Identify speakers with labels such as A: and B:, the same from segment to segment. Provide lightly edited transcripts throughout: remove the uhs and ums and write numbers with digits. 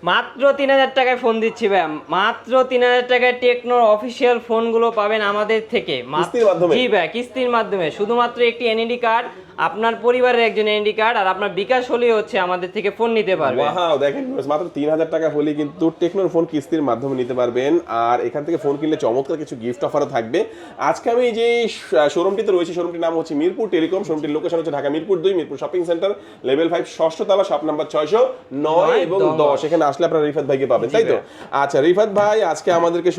A: মাত্র 3000 টাকায় ফোন দিচ্ছি ভাই, মাত্র 3000 টাকায় টেকনোর অফিসিয়াল ফোনগুলো পাবেন আমাদের থেকে
B: কিস্তির মাধ্যমে।
A: জি ভাই, কিস্তির মাধ্যমে, শুধুমাত্র একটি এনআইডি কার্ড, আপনার পরিবারের একজন এনআইডি কার্ড আর আপনার বিকাশ হলেই হচ্ছে আমাদের থেকে ফোন নিতে পারবেন।
B: ওয়াও, দেখেন মাত্র 3000 টাকা হলে কিন্তু টেকনোর ফোন কিস্তির মাধ্যমে নিতে পারবেন। আর এখান থেকে ফোন কিনলে চমৎকার কিছু গিফট অফারও থাকবে। আজকে আমি যে শোরুমটিতে রয়েছে, শোরুমটির নাম হচ্ছে মিরপুর টেলিকম। শোরুমটির লোকেশন হচ্ছে Dhaka Mirpur 2, Mirpur shopping centre, level 5, ষষ্ঠ তলা, শপ নাম্বার 609 এবং 10। এখানে আসলে আপনারা রিফাত ভাইকে পাবেন, তাই তো? আচ্ছা রিফাত ভাই, আজকে আমাদেরকে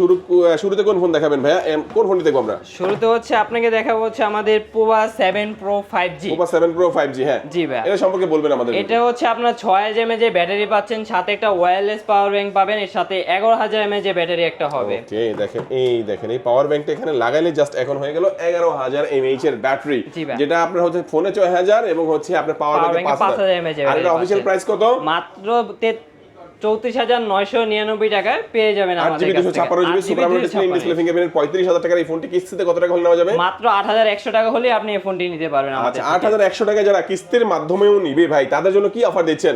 B: শুরুতে কোন ফোন দেখাবেন ভাইয়া? কোন ফোনটি দেখবো আমরা?
A: শুরুতে হচ্ছে আপনাকে দেখাবো হচ্ছে আমাদের Pova 7 pro 5G।
B: Pova 7 pro 5G, হ্যাঁ
A: জি ভাই,
B: এটা সম্পর্কে বলবেন আমাদের।
A: এটা হচ্ছে আপনার 6000 mAh এর ব্যাটারি পাচ্ছেন, সাথে একটা ওয়্যারলেস পাওয়ার ব্যাংক পাবেন, এর সাথে 11000 mAh এর ব্যাটারি একটা হবে।
B: ওকে, দেখেন এই পাওয়ার ব্যাংকটা এখানে লাগাইলে জাস্ট এখন হয়ে গেল 11000 mAh এর ব্যাটারি, যেটা আপনার হচ্ছে ফোনে 6000 এবং হচ্ছে আপনার পাওয়ার ব্যাংকে 5000 mAh। আর এটা অফিশিয়াল প্রাইস কত?
A: মাত্র 34999 টাকায় পেয়ে যাবেন আমাদের কাছ থেকে।
B: 8GB super AMOLED display, display fingerprint. 35000 টাকার এই ফোনটি কিস্তিতে কত টাকা হলে নেওয়া যাবে?
A: মাত্র 8100 টাকা হলে আপনি এই ফোনটি নিতে পারবেন আমাদের
B: থেকে। 8100 টাকা যারা কিস্তির মাধ্যমেও নিবে ভাই, তাদের জন্য কি অফার দিচ্ছেন?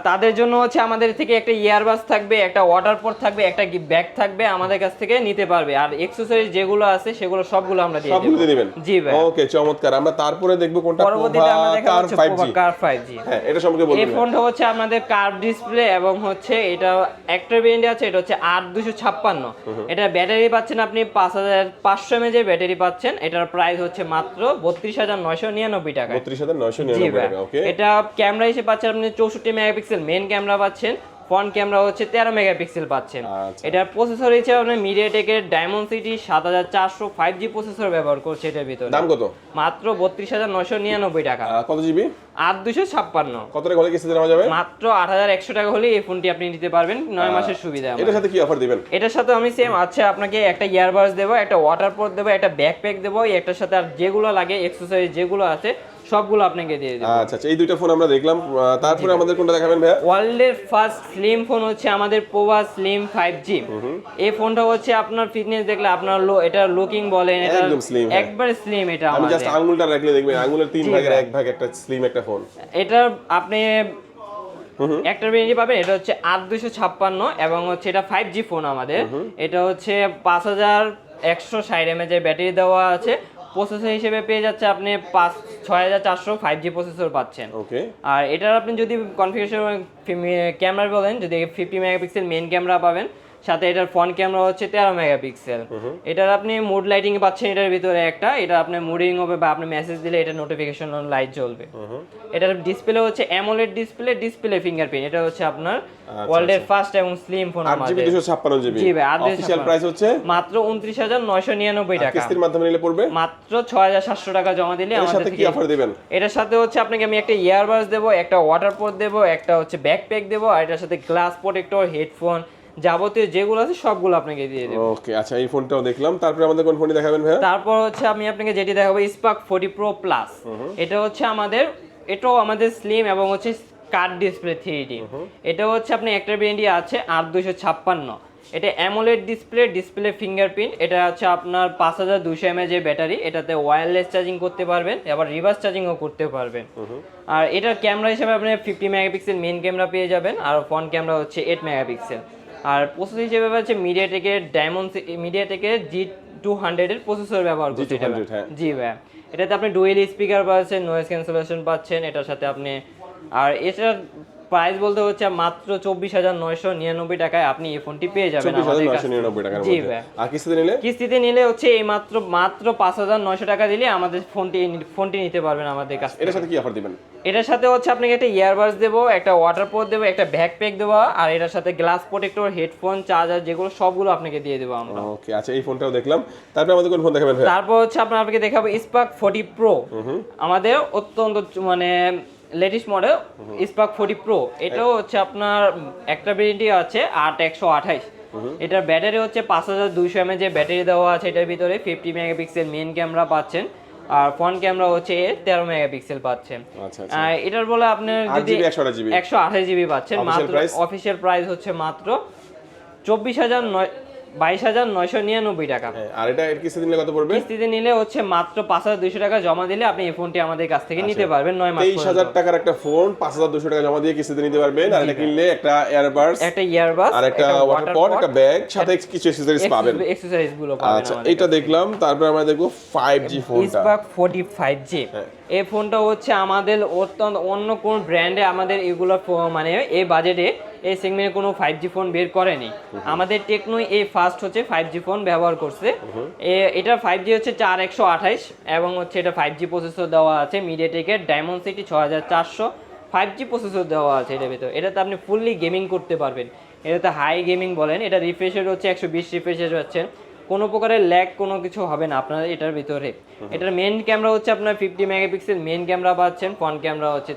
A: তাদের জন্য হচ্ছে আমাদের থেকে একটা ইয়ারবাস থাকবে, একটা ওয়াটার পোর্ট থাকবে, একটা ব্যাগ থাকবে, আমাদের কাছ থেকে নিতে পারবে। আর অ্যাকসেসরিজ যেগুলো আছে সেগুলো সবগুলো আমরা দিয়ে দেব।
B: সবগুলো দিয়ে দিবেন?
A: জি ভাই।
B: ওকে, চমৎকার। আমরা তারপরে দেখব কোনটা?
A: পরবর্তীতে আমরা দেখাবো হচ্ছে পোভা কার 5G।
B: হ্যাঁ, এটা সম্পর্কে বলবেন।
A: এই ফোনটা হচ্ছে আমাদের কার্ভ ডিসপ্লে এবং হচ্ছে এটা একটা ভেরিয়েন্ট আছে, এটা হচ্ছে 8256। এটা ব্যাটারি পাচ্ছেন আপনি 5500 mAh এর ব্যাটারি পাচ্ছেন। এটার প্রাইস হচ্ছে মাত্র 32999 টাকা।
B: 32999 টাকা। ওকে,
A: এটা ক্যামেরা হিসেবে পাচ্ছেন আপনি 64 মেগাপিক্সেল মেইন ক্যামেরা পাচ্ছেন, ফ্রন্ট ক্যামেরা হচ্ছে 13 মেগাপিক্সেল পাচ্ছেন। এটার প্রসেসর হিসেবে আপনি মিডিয়াটেকের ডায়মন্ডসিটি 7400 5G প্রসেসর ব্যবহার করছে এটার ভিতরে।
B: দাম কত?
A: মাত্র 32999 টাকা।
B: কত জিবি?
A: 8256।
B: কত টাকা হলে কিস্তিতে নেওয়া যাবে?
A: মাত্র 8100 টাকা হলে এই ফোনটি আপনি নিতে পারবেন 9 মাসের সুবিধা।
B: এটার সাথে কি অফার দিবেন?
A: এটার সাথে আমি সেম আছে, আপনাকে একটা ইয়ারবাডস দেবো, একটা ওয়াটার পোর্ট দেবো, একটা ব্যাকপ্যাক দেবো, একটার সাথে আর যেগুলো লাগে অ্যাকসেসরিজ যেগুলো আছে সবগুলো আপনাকে দিয়ে দেব।
B: আচ্ছা, এই দুইটা ফোন আমরা দেখলাম। তারপরে আমাদের কোনটা দেখাবেন ভাইয়া?
A: ওয়ার্ল্ডের ফার্স্ট স্লিম ফোন হচ্ছে আমাদের পোভা স্লিম 5G। এই ফোনটা হচ্ছে আপনার ফিটনেস দেখলে আপনার এটা লুকিং বলেন, এটা
B: একদম স্লিম,
A: একবারে স্লিম। এটা
B: আমি জাস্ট আঙ্গুলটা রাখলে দেখবেন আঙ্গুলের 3 ভাগের 1 ভাগ একটা স্লিম একটা ফোন।
A: এটা আপনি একটা ভেরিয়েন্ট পাবেন, এটা হচ্ছে 8256 এবং হচ্ছে এটা 5G ফোন আমাদের। এটা হচ্ছে 5160 mAh এর ব্যাটারি দেওয়া আছে। প্রসেসর হিসেবে পেয়ে যাচ্ছে আপনি 6400 5G প্রসেসর পাচ্ছেন।
B: ওকে,
A: আর এটার আপনি যদি কনফিগারেশন ক্যামেরা বলেন, যদি 50 মেগাপিক্সেল মেইন ক্যামেরা পাবেন, সাথে এটার ফ্রন্ট ক্যামেরা হচ্ছে 13 মেগাপিক্সেল। এটার আপনি মুড লাইটিং পাচ্ছেন এটার ভিতরে একটা, এটা আপনি মুডিং হবে বা আপনি মেসেজ দিলে এটা নোটিফিকেশন লাইট জ্বলবে। এটার ডিসপ্লে হচ্ছে অ্যামোলেড ডিসপ্লে ফিঙ্গারপ্রিন্ট। এটা হচ্ছে আপনার ওয়ার্ল্ডের ফার্স্ট এবং স্লিম ফোন আমাদের।
B: 8GB 256GB।
A: জি ভাই,
B: অফিশিয়াল প্রাইস হচ্ছে
A: মাত্র 29999 টাকা।
B: কিস্তির মাধ্যমে নিলে পড়বে
A: মাত্র 6700 টাকা জমা দিলে
B: আমাদের
A: আমাদের
B: সাথে কি অফার দিবেন?
A: এটার সাথে হচ্ছে আপনাকে আমি একটা ইয়ারবাডস দেব, একটা ওয়াটার পোর্ট দেব, একটা হচ্ছে ব্যাকপ্যাক দেব, আর এটার সাথে গ্লাস প্রোটেক্টর, হেডফোন যাবতীয় যেগুলো আছে সবগুলো আপনাকে দিয়ে দেব।
B: ওকে, আচ্ছা এই ফোনটাও দেখলাম। তারপরে আমাদের কোন ফোনটি দেখাবেন ভাইয়া?
A: তারপর হচ্ছে আমি আপনাকে যেটি দেখাবো স্পার্ক 40 প্রো প্লাস। এটা হচ্ছে এটাও আমাদের স্লিম এবং হচ্ছে কার্ড ডিসপ্লে 3D। এটা হচ্ছে আপনি একটা ভেরিয়েন্টই আছে 8256। এটা অ্যামোলেড ডিসপ্লে ফিঙ্গারপ্রিন্ট। এটা হচ্ছে আপনার 5200 mAh এর ব্যাটারি। এটাতে ওয়্যারলেস চার্জিং করতে পারবেন, আবার রিভার্স চার্জিংও করতে পারবেন। আর এটার ক্যামেরা হিসেবে আপনি 50 মেগাপিক্সেল মেইন ক্যামেরা পেয়ে যাবেন, আর ফ্রন্ট ক্যামেরা হচ্ছে 8 মেগাপিক্সেল। আর প্রসেসর হিসেবে হচ্ছে মিডিয়াটেকের G200 এর প্রসেসর ব্যবহার করছে এটা। জি ভাই, এটাতে আপনি ডুয়েল স্পিকার পাচ্ছেন, নয়েজ ক্যান্সেলেশন পাচ্ছেন এটার সাথে আপনি। আর এটার প্রাইস বলতে হচ্ছে মাত্র 24999 টাকায় আপনি এই ফোনটি পেয়ে যাবেন আমাদের কাছে।
B: 24999 টাকার
A: জি
B: মধ্যে।
A: ভাই।
B: আর
A: কিস্তিতে নিলে হচ্ছে এই মাত্র 5900 টাকা দিলে আমাদের ফোনটি নিতে পারবেন আমাদের কাছে।
B: এটার সাথে কি অফার দিবেন?
A: এটার সাথে হচ্ছে আপনাকে একটা ইয়ারবাডস দেবো, একটা ওয়াটার পোর্ট দেবো, একটা ব্যাকপ্যাক দেবো, আর এটার সাথে গ্লাস প্রোটেক্টর, হেডফোন, চার্জার যেগুলো সবগুলো আপনাকে দিয়ে দেবো আমরা।
B: ওকে, আচ্ছা এই ফোনটাও দেখলাম। তারপরে আমাদের কোন ফোন দেখাবেন ভাই?
A: তারপর হচ্ছে আপনাকে দেখাবো স্পার্ক 40 প্রো। আমাদের অত্যন্ত লেটেস্ট মডেল স্পার্ক 40 প্রো। এটাও হচ্ছে আপনার একটা ভেরিয়েন্টই আছে 8128। এটার ব্যাটারি হচ্ছে 5200 mAh এর ব্যাটারি দেওয়া আছে এটার ভিতরে। 50 মেগাপিক্সেল মেইন ক্যামেরা পাচ্ছেন, আর ফ্রন্ট ক্যামেরা হচ্ছে 13 মেগাপিক্সেল পাচ্ছেন। এটার বলে আপনার যদি 128GB পাচ্ছেন। মাত্র অফিশিয়াল প্রাইস হচ্ছে মাত্র 22,999 টাকা।
B: হ্যাঁ, আর এটা এর কিস্তি দিলে কত পড়বে?
A: কিস্তিতে নিলে হচ্ছে মাত্র 5,200 টাকা জমা দিলে আপনি এই ফোনটি আমাদের কাছ থেকে নিতে পারবেন 9 মাস
B: 23,000 টাকার একটা ফোন 5,200 টাকা জমা দিয়ে কিস্তিতে নিতে পারবেন। আর এটা কিনলে একটা ইয়ারবাডস,
A: একটা ইয়ারবাস,
B: আর একটা ওয়াটার পট, একটা ব্যাগ, সাথে কিছু অ্যাকসেসরিজ পাবেন।
A: এক্সেসরিজ গুলো পাবেন।
B: আচ্ছা, এটা দেখলাম। তারপর আমরা দেখব 5G ফোনটা,
A: Spark 45G। এই ফোনটা হচ্ছে আমাদের অত্যন্ত অন্য কোন ব্র্যান্ডে আমাদের এগুলো মানে এই বাজেটে এই সেগমেন্টে কোনো 5G ফোন বের করেনি। আমাদের টেকনো এই ফার্স্ট হচ্ছে 5G ফোন ব্যবহার করছে। এটা 5G হচ্ছে 4128 এবং হচ্ছে এটা 5G প্রসেসর দেওয়া আছে মিডিয়াটেকের ডায়মন্ডসিটি 6400 5G প্রসেসর দেওয়া আছে এটার ভিতরে। এটাতে আপনি ফুললি গেমিং করতে পারবেন। এটাতে হাই গেমিং বলেন, এটা রিফ্রেশের হচ্ছে 120 রিফ্রেশের হচ্ছে, কোনো প্রকারের ল্যাগ কোনো কিছু হবে না আপনার এটার ভিতরে। এটার মেইন ক্যামেরা হচ্ছে আপনার 50 মেগাপিক্সেল মেইন ক্যামেরা পাচ্ছেন, ফ্রন্ট ক্যামেরা হচ্ছে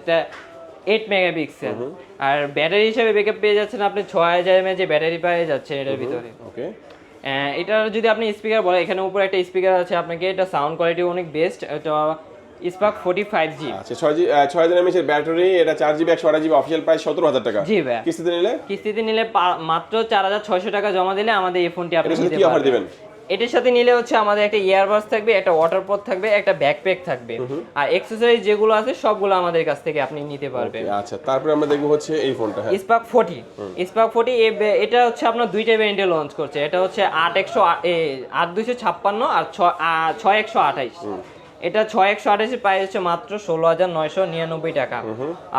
A: 8 মেগাপিক্সেল। আর ব্যাটারি হিসেবে ব্যাকআপ পেয়ে যাচ্ছেন আপনি 6000 mAh যে ব্যাটারি পেয়ে যাচ্ছে এটার ভিতরে।
B: ওকে,
A: এটার যদি আপনি স্পিকার বলেন, এখানে উপরে একটা স্পিকার আছে আপনাকে, এটা সাউন্ড কোয়ালিটি অনেক বেস্ট। এটা Spark 45G।
B: আচ্ছা, 6000 mAh এর ব্যাটারি, এটা 4GB 128GB, অফিশিয়াল প্রাইস 17,000 টাকা।
A: জি ভাই।
B: কিস্তিতে নিলে
A: মাত্র 4,600 টাকা জমা দিলে আমাদের এই ফোনটি আপনি নিতে
B: কি অফার
A: পারবেন।
B: দিবেন?
A: এটার সাথে নিলে হচ্ছে আমাদের একটা ইয়ারবাডস থাকবে, একটা ওয়াটার পট থাকবে, একটা ব্যাকপ্যাক থাকবে, আর অ্যাকসেসরিজ যেগুলো আছে সবগুলো আমাদের কাছ থেকে আপনি নিতে পারবেন।
B: আচ্ছা, তারপরে আমরা দেখব হচ্ছে এই ফোনটা। হ্যাঁ,
A: Spark 40। Spark 40 এটা হচ্ছে আপনার দুইটা ভেরিয়েন্টে লঞ্চ করছে। এটা হচ্ছে 8256 আর 6128। এটা 6128 এর প্রাইস হচ্ছে মাত্র 16,999 টাকা।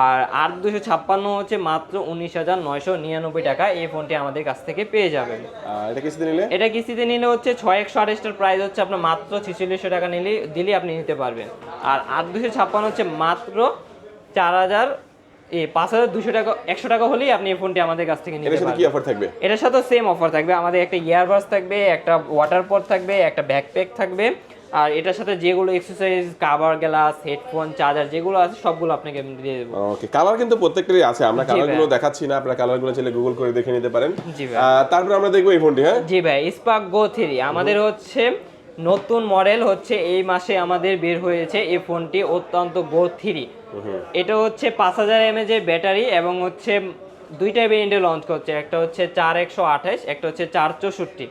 A: আর 8256 হচ্ছে মাত্র 19,999 টাকা। এই ফোনটি আমাদের কাছ থেকে পেয়ে যাবেন। এটা কিস্তিতে নিলে হচ্ছে 6128 টার প্রাইস হচ্ছে আপনার মাত্র 4600 টাকা দিলে আপনি নিতে পারবেন। আর 8256 হচ্ছে মাত্র 5,200 টাকা, 100 টাকা হলেই আপনি এই ফোনটি আমাদের কাছ থেকে নিতে পারবেন।
B: এর সাথে কি অফার থাকবে?
A: এটার সাথে সেম অফার থাকবে। আমাদের একটা ইয়ারবাডস থাকবে, একটা ওয়াটার পট থাকবে, একটা ব্যাকপ্যাক থাকবে, আর এটার সাথে যেগুলো accessories, cover, glass, headphone, charger যেগুলো আছে সবগুলো আপনাকে আমি দিয়ে দেব।
B: ওকে, কালার কিন্তু প্রত্যেকটারই আছে, আমরা কালারগুলো দেখাচ্ছি না, আপনারা কালারগুলো চাইলে গুগল করে দেখে নিতে পারেন।
A: জি ভাই।
B: তারপর আমরা দেখব এই ফোনটি। হ্যাঁ
A: জি ভাই, Spark Go 3 আমাদের হচ্ছে নতুন মডেল হচ্ছে এই মাসে আমাদের বের হয়েছে এই ফোনটি, অত্যন্ত Go 3। এটা হচ্ছে 5000 mAh এর ব্যাটারি এবং হচ্ছে দুইটা ভেরিয়েন্টে লঞ্চ করছে, একটা হচ্ছে 4128, একটা হচ্ছে 464।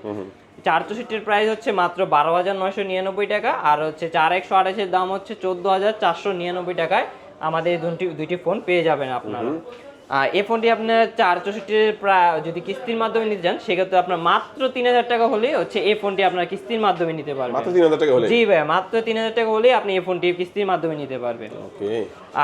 A: 464 এর প্রাইস হচ্ছে মাত্র 12,999 টাকা, আর হচ্ছে 4128 এর দাম হচ্ছে 14,499 টাকায় আমাদের দুইটি ফোন পেয়ে যাবেন আপনারা। এই ফোনটি আপনার 464 প্রায় যদি কিস্তির মাধ্যমে নিতে চান সেক্ষেত্রে আপনার মাত্র 3,000 টাকা হলে হচ্ছে এই ফোনটি আপনার কিস্তির মাধ্যমে নিতে পারবেন।
B: মাত্র 3,000 টাকা হলে?
A: জি ভাই, মাত্র 3,000 টাকা হলে আপনি এই ফোনটি কিস্তির মাধ্যমে নিতে পারবেন।
B: ওকে।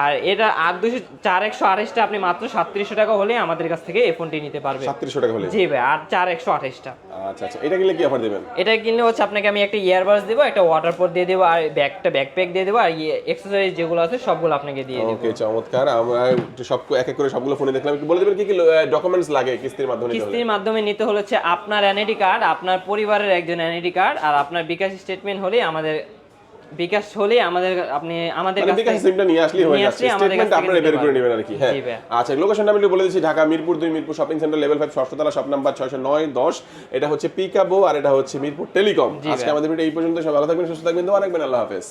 A: আর এটা 4128 টা আপনি মাত্র 3700 টাকা হলে আমাদের কাছ থেকে এই ফোনটি নিতে পারবেন।
B: 3700 টাকা হলে?
A: জি ভাই, আর 4128 টা।
B: আচ্ছা আচ্ছা, এটা কিনলে কি অফার দিবেন?
A: এটা কিনলে হচ্ছে আপনাকে আমি একটা ইয়ারবাডস দেব, একটা ওয়াটার পট দিয়ে দেব, আর ব্যাকপ্যাক দিয়ে দেব, আর এক্সেসরিজ যেগুলো আছে সবগুলো আপনাকে দিয়ে দেব।
B: ওকে, চমৎকার। আমরা সব এক এক করে সবগুলো ফোনে দেখলাম, একটু বলে দিবেন কি কি ডকুমেন্টস লাগে কিস্তির মাধ্যমে নিতে হলে?
A: কিস্তির মাধ্যমে নিতে হলে হচ্ছে আপনার এনআইডি কার্ড, আপনার পরিবারের একজন এনআইডি কার্ড, আর আপনার বিকাশ স্টেটমেন্ট হলে আমাদের আপনি আমাদের কাছে
B: বিকাশ সিমটা নিয়ে আসলেই হয়ে যাচ্ছে, স্টেটমেন্ট আপনারা বের করে নেবেন আর কি। হ্যাঁ, আচ্ছা, লোকেশনটা আমি একটু বলে দিচ্ছি, Dhaka Mirpur 2 Mirpur shopping centre level 5 ষষ্ঠ তলা, শপ নাম্বার 609-10। এটা হচ্ছে পিকাবো আর এটা হচ্ছে মিরপুর টেলিকম। আজকে আমাদের ভিডিও এই পর্যন্ত। সবাই ভালো থাকবেন, সুস্থ থাকবেন, দোয়া রাখবেন। আল্লাহ হাফেজ।